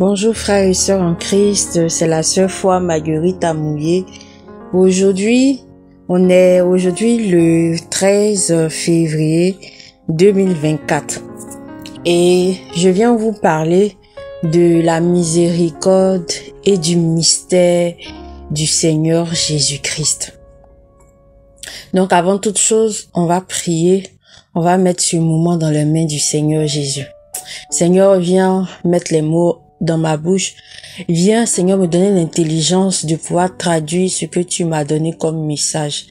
Bonjour frères et sœurs en Christ, c'est la sœur Foi Marguerite Amouillé. Aujourd'hui le 13 février 2024 et je viens vous parler de la miséricorde et du mystère du Seigneur Jésus-Christ. Donc avant toute chose, on va prier, on va mettre ce moment dans les mains du Seigneur Jésus. Seigneur, viens mettre les mots dans ma bouche. Viens, Seigneur, me donner l'intelligence de pouvoir traduire ce que tu m'as donné comme message.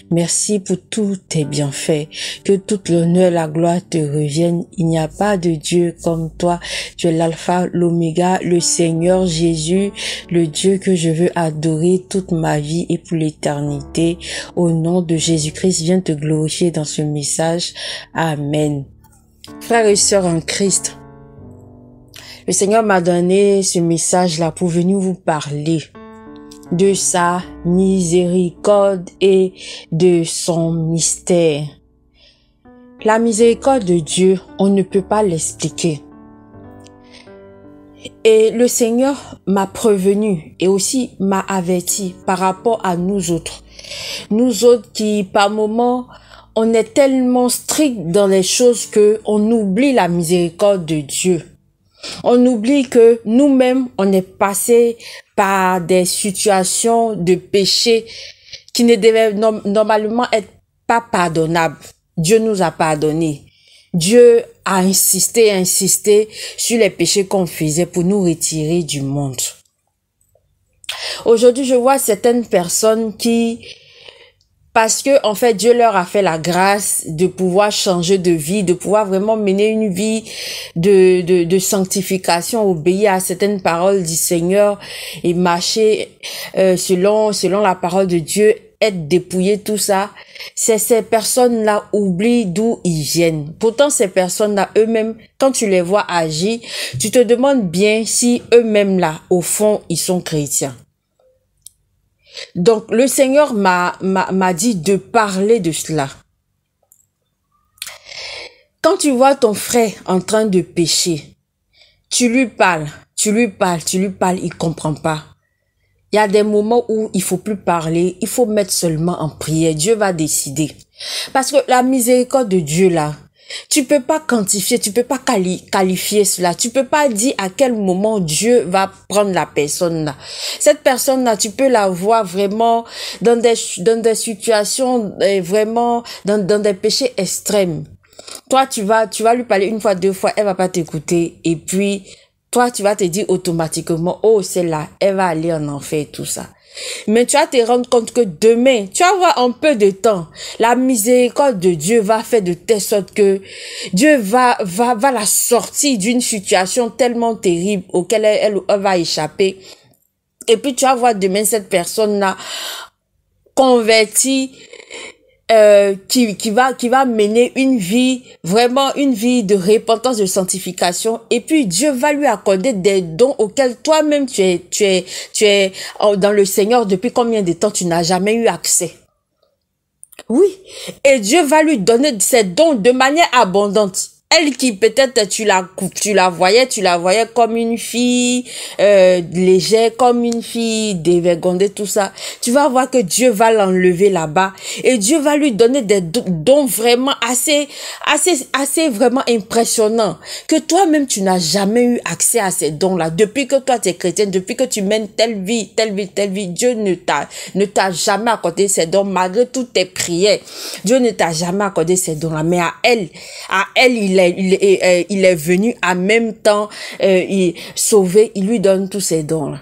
Merci pour tous tes bienfaits. Que toute l'honneur, la gloire te reviennent. Il n'y a pas de Dieu comme toi. Tu es l'alpha, l'oméga, le Seigneur Jésus, le Dieu que je veux adorer toute ma vie et pour l'éternité. Au nom de Jésus-Christ, viens te glorifier dans ce message. Amen. Frères et sœurs en Christ, le Seigneur m'a donné ce message-là pour venir vous parler de sa miséricorde et de son mystère. La miséricorde de Dieu, on ne peut pas l'expliquer. Et le Seigneur m'a prévenu et aussi m'a averti par rapport à nous autres. Nous autres qui, par moments, on est tellement strict dans les choses que on oublie la miséricorde de Dieu. On oublie que nous-mêmes, on est passé par des situations de péché qui ne devaient normalement être pas pardonnables. Dieu nous a pardonné. Dieu a insisté sur les péchés qu'on faisait pour nous retirer du monde. Aujourd'hui, je vois certaines personnes qui, parce que, en fait, Dieu leur a fait la grâce de pouvoir changer de vie, de pouvoir vraiment mener une vie de sanctification, obéir à certaines paroles du Seigneur et marcher selon la parole de Dieu, être dépouillé, tout ça. Ces personnes-là oublient d'où ils viennent. Pourtant, ces personnes-là, eux-mêmes, quand tu les vois agir, tu te demandes bien si eux-mêmes, là, au fond, ils sont chrétiens. Donc, le Seigneur m'a dit de parler de cela. Quand tu vois ton frère en train de pécher, tu lui parles, il comprend pas. Il y a des moments où il faut plus parler, il faut mettre seulement en prière. Dieu va décider. Parce que la miséricorde de Dieu là, tu peux pas quantifier, tu peux pas qualifier cela. Tu peux pas dire à quel moment Dieu va prendre la personne là. Cette personne là, tu peux la voir vraiment dans des situations, vraiment dans des péchés extrêmes. Toi, tu vas lui parler une fois, deux fois, elle va pas t'écouter. Et puis, toi, tu vas te dire automatiquement, oh, celle-là, elle va aller en enfer et tout ça. Mais tu vas te rendre compte que demain, tu vas voir en peu de temps, la miséricorde de Dieu va faire de telle sorte que Dieu va la sortir d'une situation tellement terrible auquel elle va échapper. Et puis tu vas voir demain cette personne-là convertie, qui va mener une vie, vraiment une vie de repentance, de sanctification, et puis Dieu va lui accorder des dons auxquels toi-même tu es dans le Seigneur depuis combien de temps tu n'as jamais eu accès. Oui, et Dieu va lui donner ces dons de manière abondante. Elle qui peut-être tu la voyais comme une fille légère, comme une fille dévergondée, tout ça. Tu vas voir que Dieu va l'enlever là-bas et Dieu va lui donner des dons vraiment assez vraiment impressionnants que toi-même tu n'as jamais eu accès à ces dons-là. Depuis que toi tu es chrétienne, depuis que tu mènes telle vie, Dieu ne t'a jamais accordé ces dons malgré toutes tes prières. Dieu ne t'a jamais accordé ces dons-là, mais à elle il est venu en même temps sauver, il lui donne tous ses dons-là.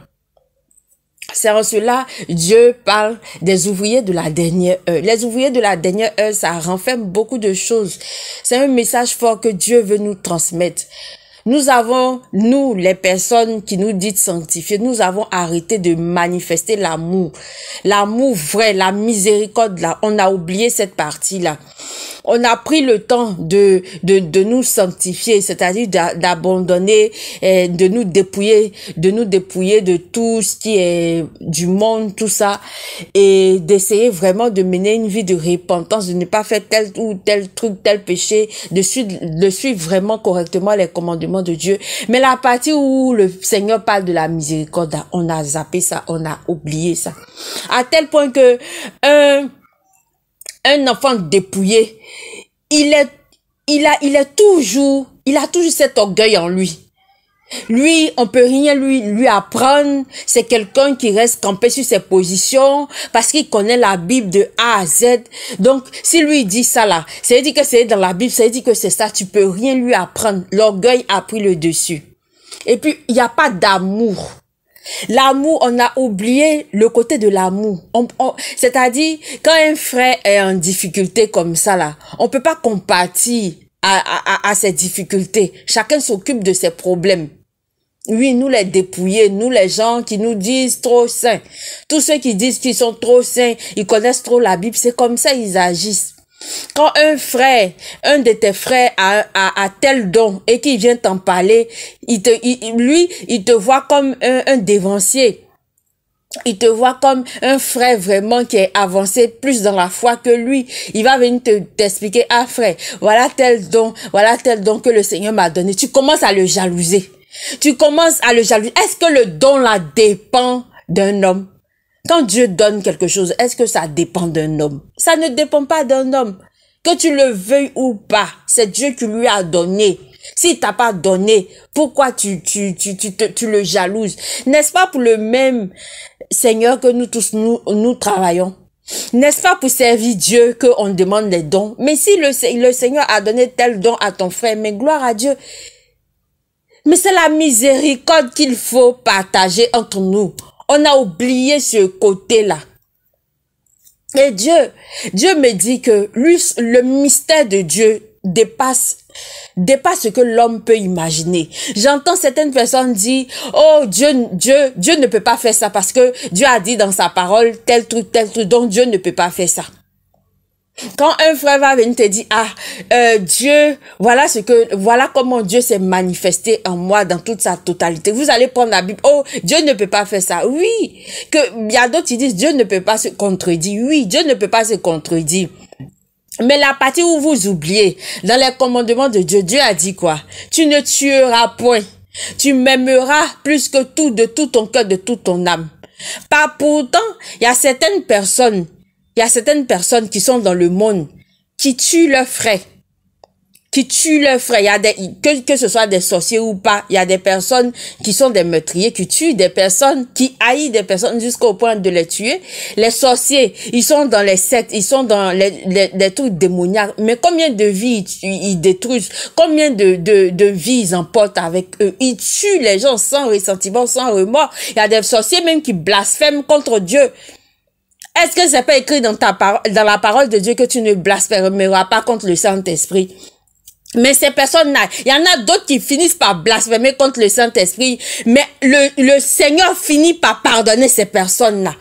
C'est en cela, Dieu parle des ouvriers de la dernière heure. Les ouvriers de la dernière heure, ça renferme beaucoup de choses. C'est un message fort que Dieu veut nous transmettre. Nous, les personnes qui nous disent sanctifier, nous avons arrêté de manifester l'amour. L'amour vrai, la miséricorde là. On a oublié cette partie-là. On a pris le temps de nous sanctifier, c'est-à-dire d'abandonner, de nous dépouiller de tout ce qui est du monde, tout ça, et d'essayer vraiment de mener une vie de repentance, de ne pas faire tel ou tel truc, tel péché, de suivre vraiment correctement les commandements de Dieu. Mais la partie où le Seigneur parle de la miséricorde, on a zappé ça, on a oublié ça. À tel point que un enfant dépouillé, il a toujours cet orgueil en lui. Lui, on peut rien lui apprendre. C'est quelqu'un qui reste campé sur ses positions parce qu'il connaît la Bible de A à Z. Donc, si lui dit ça là, ça veut dire que c'est dans la Bible, ça veut dire que c'est ça. Tu peux rien lui apprendre. L'orgueil a pris le dessus. Et puis, il n'y a pas d'amour. L'amour, on a oublié le côté de l'amour. C'est-à-dire, quand un frère est en difficulté comme ça là, on peut pas compatir à ses difficultés. Chacun s'occupe de ses problèmes. Oui, nous les dépouillés, nous les gens qui nous disent trop saints. Tous ceux qui disent qu'ils sont trop saints, ils connaissent trop la Bible, c'est comme ça ils agissent. Quand un frère, un de tes frères a tel don et qu'il vient t'en parler, il te voit comme un dévancier. Il te voit comme un frère vraiment qui est avancé plus dans la foi que lui. Il va venir t'expliquer, ah frère, voilà tel don que le Seigneur m'a donné. Tu commences à le jalouser. Tu commences à le jalouser. Est-ce que le don là dépend d'un homme? Quand Dieu donne quelque chose, est-ce que ça dépend d'un homme? Ça ne dépend pas d'un homme. Que tu le veuilles ou pas, c'est Dieu qui lui a donné. S'il t'a pas donné, pourquoi tu le jalouses? N'est-ce pas pour le même Seigneur que nous tous, nous travaillons? N'est-ce pas pour servir Dieu qu'on demande des dons? Mais si le Seigneur a donné tel don à ton frère, mais gloire à Dieu. Mais c'est la miséricorde qu'il faut partager entre nous. On a oublié ce côté-là. Et Dieu me dit que lui, le mystère de Dieu dépasse ce que l'homme peut imaginer. J'entends certaines personnes dire, oh, Dieu ne peut pas faire ça parce que Dieu a dit dans sa parole tel truc, donc Dieu ne peut pas faire ça. Quand un frère va venir te dire, Dieu, voilà comment Dieu s'est manifesté en moi dans toute sa totalité. Vous allez prendre la Bible, oh, Dieu ne peut pas faire ça. Oui, il y a d'autres qui disent, Dieu ne peut pas se contredire. Oui, Dieu ne peut pas se contredire. Mais la partie où vous oubliez, dans les commandements de Dieu, Dieu a dit quoi? Tu ne tueras point. Tu m'aimeras plus que tout, de tout ton cœur, de toute ton âme. Pas pourtant, il y a certaines personnes qui sont dans le monde, qui tuent leurs frères. Il y a que ce soit des sorciers ou pas, il y a des personnes qui sont des meurtriers, qui tuent des personnes, qui haïssent des personnes jusqu'au point de les tuer. Les sorciers, ils sont dans les sectes, ils sont dans les trucs démoniaques. Mais combien de vies ils détruisent? Combien de vies ils emportent avec eux? Ils tuent les gens sans ressentiment, sans remords. Il y a des sorciers même qui blasphèment contre Dieu. Est-ce que c'est pas écrit dans la parole de Dieu que tu ne blasphémeras pas contre le Saint-Esprit? Mais ces personnes-là, il y en a d'autres qui finissent par blasphémer contre le Saint-Esprit, mais le Seigneur finit par pardonner ces personnes-là.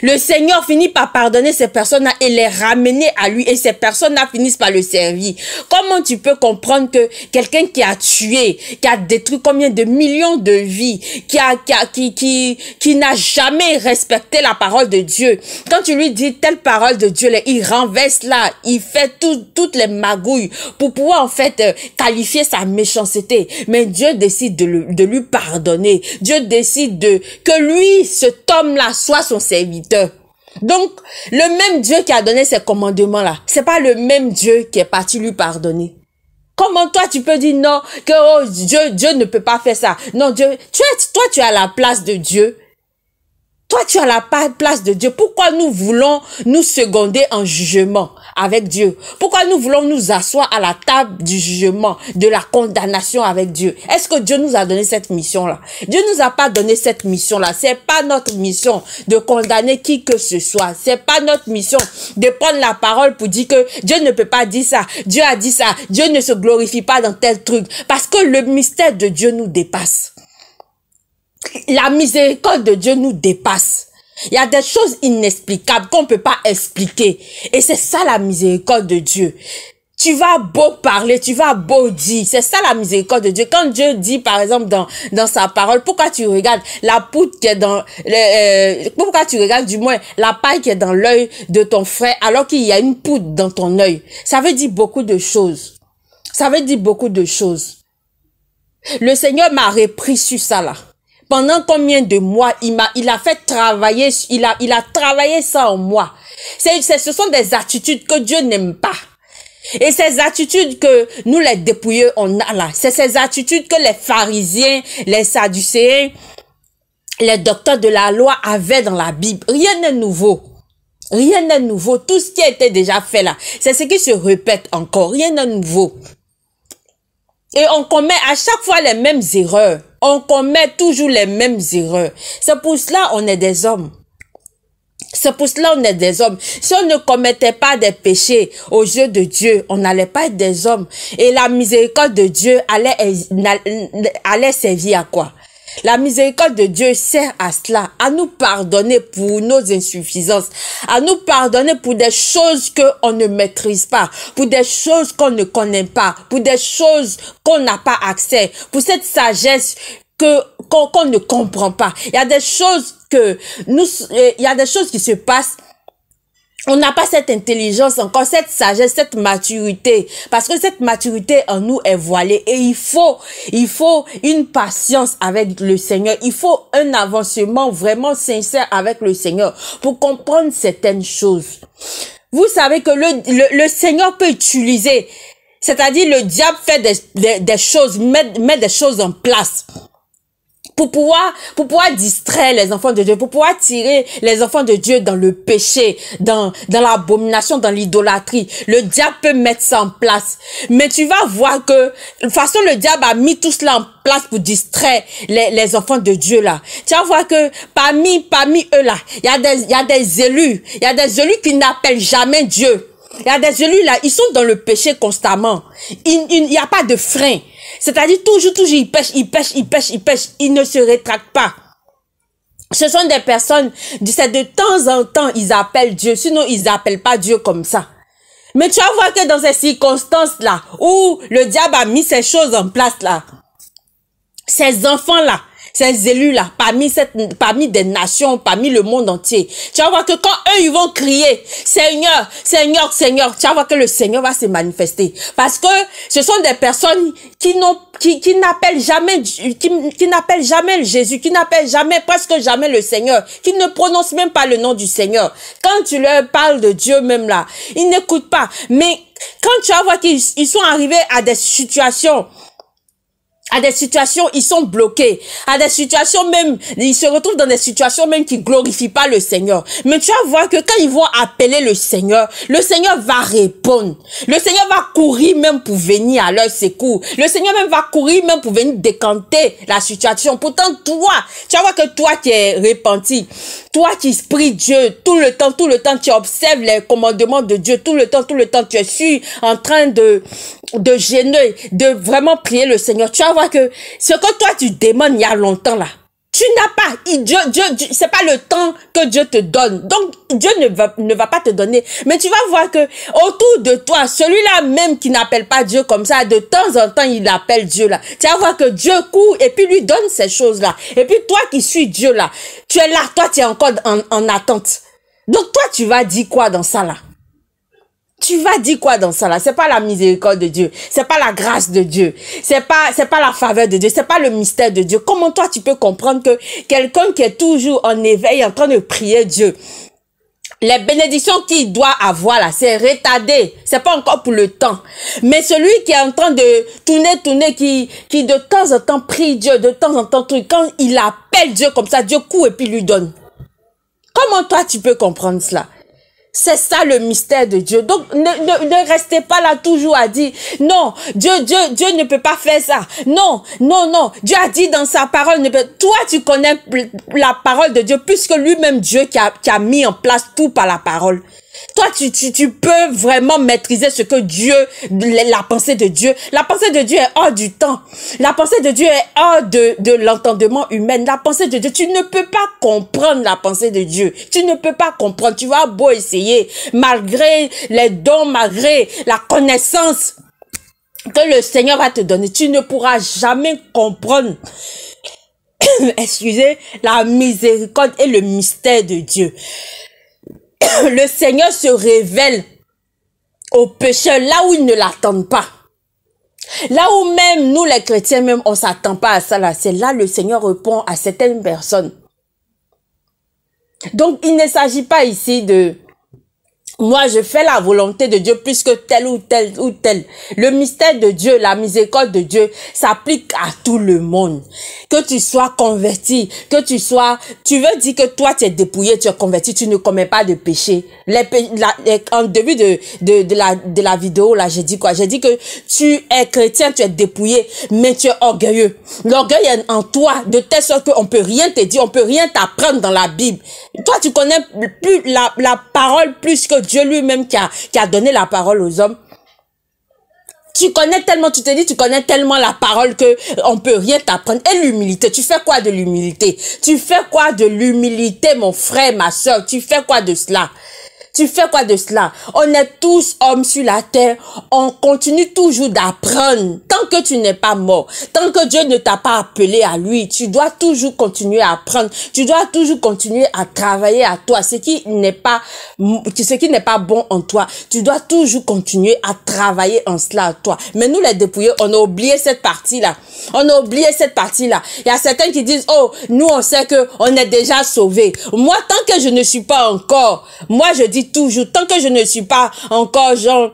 Le Seigneur finit par pardonner ces personnes-là et les ramener à lui, et ces personnes-là finissent par le servir. Comment tu peux comprendre que quelqu'un qui a tué, qui a détruit combien de millions de vies, qui n'a jamais respecté la parole de Dieu, quand tu lui dis telle parole de Dieu, il renverse là, il fait toutes les magouilles pour pouvoir en fait qualifier sa méchanceté. Mais Dieu décide de lui pardonner. Dieu décide que lui, cet homme-là, soit son serviteur. Donc, le même Dieu qui a donné ces commandements-là, c'est pas le même Dieu qui est parti lui pardonner. Comment toi tu peux dire non, que oh, Dieu ne peut pas faire ça? Non, toi tu es à la place de Dieu. Toi, tu es à la place de Dieu. Pourquoi nous voulons nous seconder en jugement avec Dieu? Pourquoi nous voulons nous asseoir à la table du jugement, de la condamnation avec Dieu? Est-ce que Dieu nous a donné cette mission-là? Dieu nous a pas donné cette mission-là. C'est pas notre mission de condamner qui que ce soit. C'est pas notre mission de prendre la parole pour dire que Dieu ne peut pas dire ça. Dieu a dit ça. Dieu ne se glorifie pas dans tel truc. Parce que le mystère de Dieu nous dépasse. La miséricorde de Dieu nous dépasse. Il y a des choses inexplicables qu'on ne peut pas expliquer. Et c'est ça la miséricorde de Dieu. Tu vas beau parler, tu vas beau dire. C'est ça la miséricorde de Dieu. Quand Dieu dit, par exemple, dans sa parole, pourquoi tu regardes la poutre qui est dans pourquoi tu regardes du moins la paille qui est dans l'œil de ton frère alors qu'il y a une poutre dans ton œil? Ça veut dire beaucoup de choses. Ça veut dire beaucoup de choses. Le Seigneur m'a repris sur ça là. Pendant combien de mois il a fait travailler, il a travaillé ça en moi. Ce sont des attitudes que Dieu n'aime pas. Et ces attitudes que nous les dépouilleux on a là, c'est ces attitudes que les pharisiens, les sadducéens, les docteurs de la loi avaient dans la Bible. Rien n'est nouveau. Rien n'est nouveau. Tout ce qui a été déjà fait là, c'est ce qui se répète encore. Rien n'est nouveau. Et on commet à chaque fois les mêmes erreurs. On commet toujours les mêmes erreurs. C'est pour cela qu'on est des hommes. C'est pour cela qu'on est des hommes. Si on ne commettait pas des péchés aux yeux de Dieu, on n'allait pas être des hommes. Et la miséricorde de Dieu allait servir à quoi? La miséricorde de Dieu sert à cela, à nous pardonner pour nos insuffisances, à nous pardonner pour des choses qu'on ne maîtrise pas, pour des choses qu'on ne connaît pas, pour des choses qu'on n'a pas accès, pour cette sagesse qu'on ne comprend pas. Il y a des choses qui se passent. On n'a pas cette intelligence encore, cette sagesse, cette maturité. Parce que cette maturité en nous est voilée. Et il faut une patience avec le Seigneur. Il faut un avancement vraiment sincère avec le Seigneur pour comprendre certaines choses. Vous savez que le Seigneur peut utiliser, c'est-à-dire le diable fait des choses, met des choses en place. Pour pouvoir distraire les enfants de Dieu, pour pouvoir tirer les enfants de Dieu dans le péché, dans l'abomination, dans l'idolâtrie. Le diable peut mettre ça en place. Mais tu vas voir que, de toute façon, le diable a mis tout cela en place pour distraire les enfants de Dieu là. Tu vas voir que parmi eux là, il y a des élus. Il y a des élus qui n'appellent jamais Dieu. Il y a des élus là, ils sont dans le péché constamment. Il n'y a pas de frein. C'est-à-dire toujours, ils pêchent, ils ne se rétractent pas. Ce sont des personnes, c'est de temps en temps, ils appellent Dieu, sinon ils n'appellent pas Dieu comme ça. Mais tu vas voir que dans ces circonstances-là, où le diable a mis ces choses en place là, ces enfants-là, ces élus-là, parmi des nations, parmi le monde entier. Tu vas voir que quand eux, ils vont crier, Seigneur, Seigneur, Seigneur, tu vas voir que le Seigneur va se manifester. Parce que ce sont des personnes qui n'appellent jamais Jésus, qui n'appellent presque jamais le Seigneur, qui ne prononcent même pas le nom du Seigneur. Quand tu leur parles de Dieu même là, ils n'écoutent pas. Mais quand tu vas voir qu'ils sont arrivés à des situations, ils sont bloqués. À des situations même, ils se retrouvent dans des situations même qui glorifient pas le Seigneur. Mais tu vas voir que quand ils vont appeler le Seigneur va répondre. Le Seigneur va courir même pour venir à leur secours. Le Seigneur même va courir même pour venir décanter la situation. Pourtant, toi, tu vas voir que toi qui es repenti, toi qui pries Dieu tout le temps, tu observes les commandements de Dieu tout le temps, tu es en train de gêner, de vraiment prier le Seigneur. Tu vas voir que ce que toi tu demandes il y a longtemps là, tu n'as pas, Dieu, c'est pas le temps que Dieu te donne. Donc, Dieu ne va pas te donner. Mais tu vas voir que autour de toi, celui-là même qui n'appelle pas Dieu comme ça, de temps en temps, il appelle Dieu là. Tu vas voir que Dieu court et puis lui donne ces choses-là. Et puis toi qui suis Dieu là, tu es là, toi tu es encore en attente. Donc toi, tu vas dire quoi dans ça là? Tu vas dire quoi dans ça là? C'est pas la miséricorde de Dieu, c'est pas la grâce de Dieu, c'est pas la faveur de Dieu, c'est pas le mystère de Dieu. Comment toi tu peux comprendre que quelqu'un qui est toujours en éveil, en train de prier Dieu, les bénédictions qu'il doit avoir là, c'est retardé, c'est pas encore pour le temps. Mais celui qui est en train de tourner, qui de temps en temps prie Dieu, de temps en temps, quand il appelle Dieu comme ça, Dieu court et puis lui donne. Comment toi tu peux comprendre cela? C'est ça le mystère de Dieu. Donc, ne restez pas là toujours à dire, non, Dieu ne peut pas faire ça. Non. Dieu a dit dans sa parole, toi, tu connais la parole de Dieu, puisque lui-même Dieu qui a mis en place tout par la parole. Toi, tu peux vraiment maîtriser ce que Dieu, la pensée de Dieu. La pensée de Dieu est hors du temps. La pensée de Dieu est hors de l'entendement humain. La pensée de Dieu, tu ne peux pas comprendre la pensée de Dieu. Tu ne peux pas comprendre. Tu vas beau essayer, malgré les dons, malgré la connaissance que le Seigneur va te donner, tu ne pourras jamais comprendre, excusez, la miséricorde et le mystère de Dieu. Le Seigneur se révèle aux pécheurs là où ils ne l'attendent pas. Là où même nous les chrétiens, même on s'attend pas à ça, là, c'est là le Seigneur répond à certaines personnes. Donc il ne s'agit pas ici de moi je fais la volonté de Dieu plus que tel ou tel ou tel. Le mystère de Dieu, la miséricorde de Dieu s'applique à tout le monde. Que tu sois converti, que tu veux dire que toi tu es dépouillé, tu es converti, tu ne commets pas de péché. En début de la vidéo là, j'ai dit quoi? J'ai dit que tu es chrétien, tu es dépouillé, mais tu es orgueilleux. L'orgueil est en toi, de telle sorte qu'on peut rien te dire, on peut rien t'apprendre dans la Bible. Toi tu connais plus la parole plus que Dieu lui-même qui a donné la parole aux hommes. Tu connais tellement, tu te dis, tu connais tellement la parole que on peut rien t'apprendre. Et l'humilité, tu fais quoi de l'humilité? Tu fais quoi de l'humilité, mon frère, ma soeur? Tu fais quoi de cela? Tu fais quoi de cela? On est tous hommes sur la terre. On continue toujours d'apprendre. Tant que tu n'es pas mort, tant que Dieu ne t'a pas appelé à lui, tu dois toujours continuer à apprendre. Tu dois toujours continuer à travailler à toi. Ce qui n'est pas bon en toi, tu dois toujours continuer à travailler en cela à toi. Mais nous les dépouillés, on a oublié cette partie-là. On a oublié cette partie-là. Il y a certains qui disent, oh, nous on sait que on est déjà sauvés. Moi, tant que je ne suis pas encore, moi je dis toujours, tant que je ne suis pas encore, genre,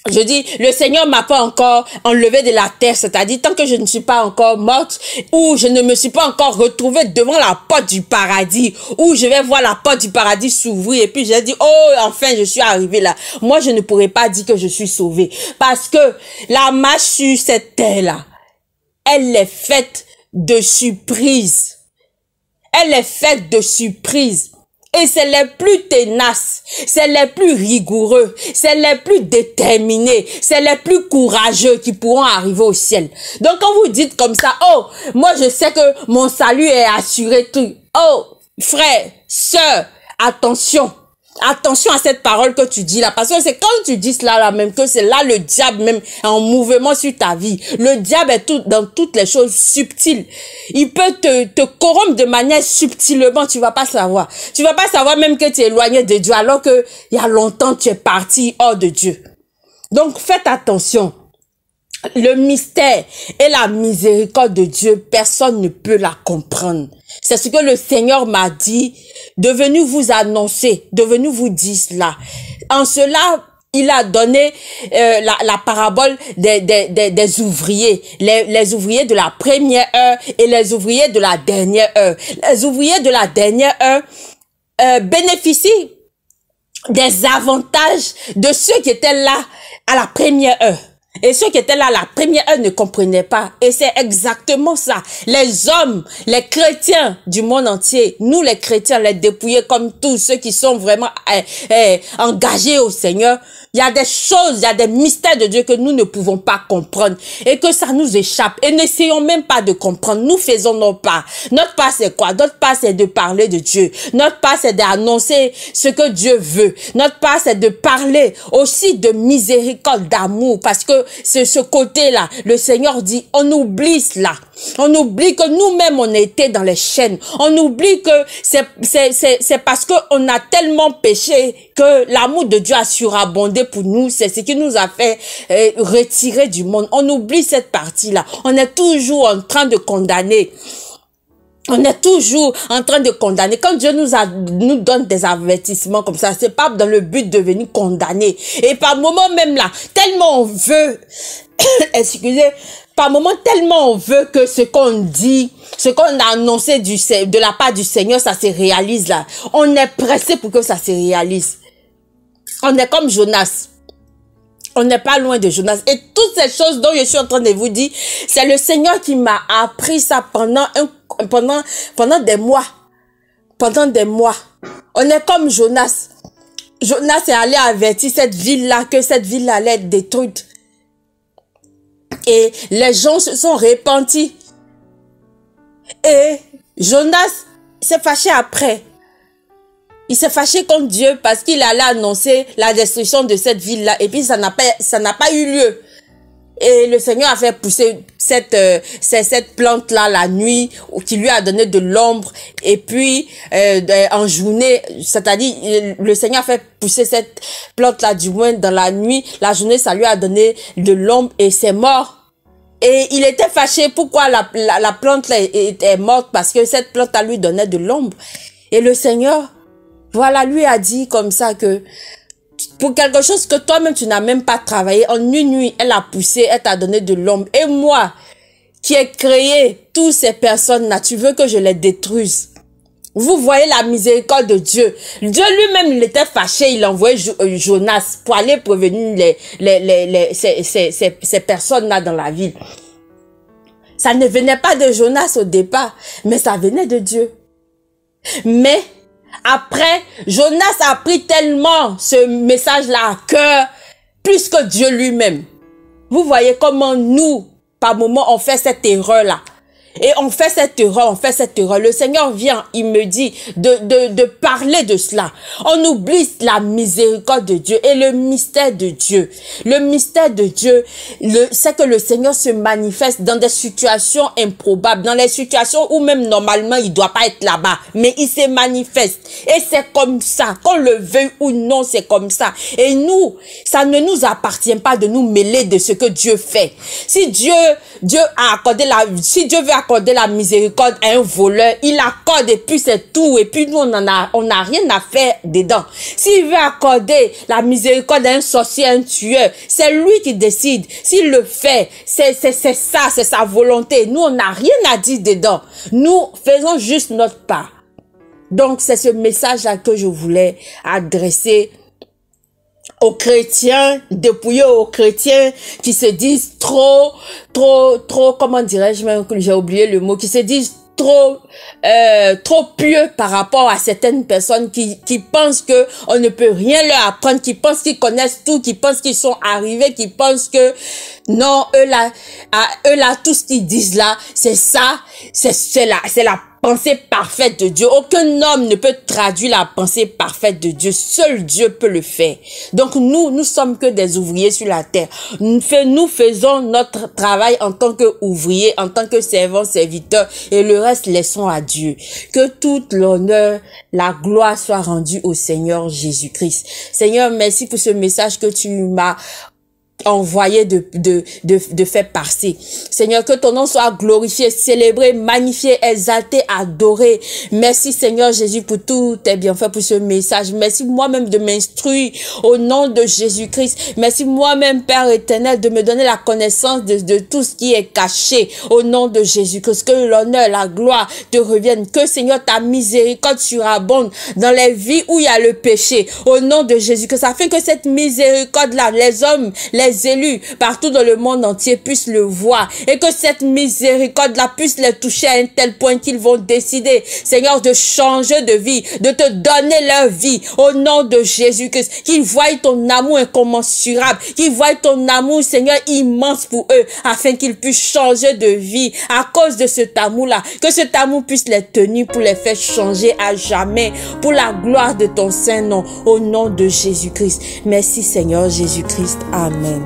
je dis, le Seigneur m'a pas encore enlevé de la terre, c'est-à-dire tant que je ne suis pas encore morte, ou je ne me suis pas encore retrouvée devant la porte du paradis, où je vais voir la porte du paradis s'ouvrir, et puis j'ai dit, oh, enfin, je suis arrivée là. Moi, je ne pourrais pas dire que je suis sauvée, parce que la marche sur cette terre-là, elle est faite de surprises. Elle est faite de surprises. Et c'est les plus tenaces, c'est les plus rigoureux, c'est les plus déterminés, c'est les plus courageux qui pourront arriver au ciel. Donc quand vous dites comme ça, oh, moi je sais que mon salut est assuré tout. Oh, frère, sœur, attention. Attention à cette parole que tu dis là, parce que c'est quand tu dis cela là même que c'est là le diable même est en mouvement sur ta vie. Le diable est dans toutes les choses subtiles. Il peut te corrompre de manière subtilement, tu vas pas savoir. Tu vas pas savoir même que tu es éloigné de Dieu alors que il y a longtemps tu es parti hors de Dieu. Donc faites attention. Le mystère et la miséricorde de Dieu, personne ne peut la comprendre. C'est ce que le Seigneur m'a dit, de venir vous annoncer, de venir vous dire cela. En cela, il a donné la parabole des ouvriers, les ouvriers de la première heure et les ouvriers de la dernière heure. Les ouvriers de la dernière heure bénéficient des avantages de ceux qui étaient là à la première heure. Et ceux qui étaient là la première heure ne comprenaient pas. Et c'est exactement ça. Les hommes, les chrétiens du monde entier, nous les chrétiens, les dépouillés comme tous ceux qui sont vraiment engagés au Seigneur, il y a des choses, il y a des mystères de Dieu que nous ne pouvons pas comprendre et que ça nous échappe. Et n'essayons même pas de comprendre. Nous faisons nos pas. Notre pas c'est quoi? Notre pas c'est de parler de Dieu. Notre pas c'est d'annoncer ce que Dieu veut. Notre pas c'est de parler aussi de miséricorde, d'amour, parce que c'est ce côté-là. Le Seigneur dit, on oublie cela. On oublie que nous-mêmes on était dans les chaînes. On oublie que c'est parce que on a tellement péché que l'amour de Dieu a surabondé pour nous. C'est ce qui nous a fait retirer du monde. On oublie cette partie-là. On est toujours en train de condamner. On est toujours en train de condamner. Quand Dieu nous donne des avertissements comme ça, c'est pas dans le but de venir condamner. Et par moment même là, tellement on veut, excusez, par moment tellement on veut que ce qu'on dit, ce qu'on a annoncé de la part du Seigneur, ça se réalise là. On est pressé pour que ça se réalise. On est comme Jonas. On n'est pas loin de Jonas. Et toutes ces choses dont je suis en train de vous dire, c'est le Seigneur qui m'a appris ça pendant des mois. Pendant des mois. On est comme Jonas. Jonas est allé avertir cette ville-là que cette ville allait être détruite. Et les gens se sont repentis. Et Jonas s'est fâché après. Il s'est fâché contre Dieu parce qu'il allait annoncer la destruction de cette ville-là. Et puis ça n'a pas eu lieu. Et le Seigneur a fait pousser cette plante-là la nuit, qui lui a donné de l'ombre. Et puis, en journée, c'est-à-dire, le Seigneur a fait pousser cette plante-là du moins dans la nuit. La journée, ça lui a donné de l'ombre et c'est mort. Et il était fâché pourquoi la plante-là était morte, parce que cette plante-là lui donnait de l'ombre. Et le Seigneur, voilà, lui a dit comme ça que pour quelque chose que toi-même tu n'as même pas travaillé, en une nuit, elle a poussé, elle t'a donné de l'ombre. Et moi, qui ai créé toutes ces personnes-là, tu veux que je les détruise? Vous voyez la miséricorde de Dieu. Dieu lui-même, il était fâché, il envoyait Jonas pour aller prévenir ces personnes-là dans la ville. Ça ne venait pas de Jonas au départ, mais ça venait de Dieu. Mais après, Jonas a pris tellement ce message-là à cœur, plus que Dieu lui-même. Vous voyez comment nous, par moments, on fait cette erreur-là. Et on fait cette erreur. Le Seigneur vient, il me dit de parler de cela. On oublie la miséricorde de Dieu et le mystère de Dieu. Le mystère de Dieu, c'est que le Seigneur se manifeste dans des situations improbables, dans les situations où même normalement il doit pas être là-bas, mais il se manifeste. Et c'est comme ça, qu'on le veuille ou non, c'est comme ça. Et nous, ça ne nous appartient pas de nous mêler de ce que Dieu fait. Si Dieu a accordé si Dieu veut accorder la miséricorde à un voleur, il accorde et puis c'est tout. Et puis nous, on n'a rien à faire dedans. S'il veut accorder la miséricorde à un sorcier, à un tueur, c'est lui qui décide. S'il le fait, c'est ça, c'est sa volonté. Nous, on n'a rien à dire dedans. Nous faisons juste notre part. Donc, c'est ce message-là que je voulais adresser aux chrétiens, dépouillés aux chrétiens qui se disent trop, comment dirais-je, j'ai oublié le mot, qui se disent trop pieux par rapport à certaines personnes qui pensent que on ne peut rien leur apprendre, qui pensent qu'ils connaissent tout, qui pensent qu'ils sont arrivés, qui pensent que non, eux là, tout ce qu'ils disent là, c'est ça, c'est la pensée parfaite de Dieu. Aucun homme ne peut traduire la pensée parfaite de Dieu. Seul Dieu peut le faire. Donc nous sommes que des ouvriers sur la terre. Nous faisons notre travail en tant qu'ouvriers, en tant que servants, serviteurs, et le reste laissons à Dieu. Que toute l'honneur, la gloire soit rendue au Seigneur Jésus-Christ. Seigneur, merci pour ce message que tu m'as envoyé de faire passer. Seigneur, que ton nom soit glorifié, célébré, magnifié, exalté, adoré. Merci Seigneur Jésus pour tous tes bienfaits, pour ce message. Merci moi-même de m'instruire au nom de Jésus-Christ. Merci moi-même Père éternel de me donner la connaissance de tout ce qui est caché au nom de Jésus-Christ. Que l'honneur, la gloire te reviennent. Que Seigneur ta miséricorde surabonde dans les vies où il y a le péché au nom de Jésus-Christ. Afin que cette miséricorde-là, les hommes, les élus partout dans le monde entier puissent le voir et que cette miséricorde-là puisse les toucher à un tel point qu'ils vont décider, Seigneur, de changer de vie, de te donner leur vie au nom de Jésus-Christ. Qu'ils voient ton amour incommensurable, qu'ils voient ton amour, Seigneur, immense pour eux, afin qu'ils puissent changer de vie à cause de cet amour-là. Que cet amour puisse les tenir pour les faire changer à jamais, pour la gloire de ton Saint-Nom, au nom de Jésus-Christ. Merci Seigneur Jésus-Christ. Amen.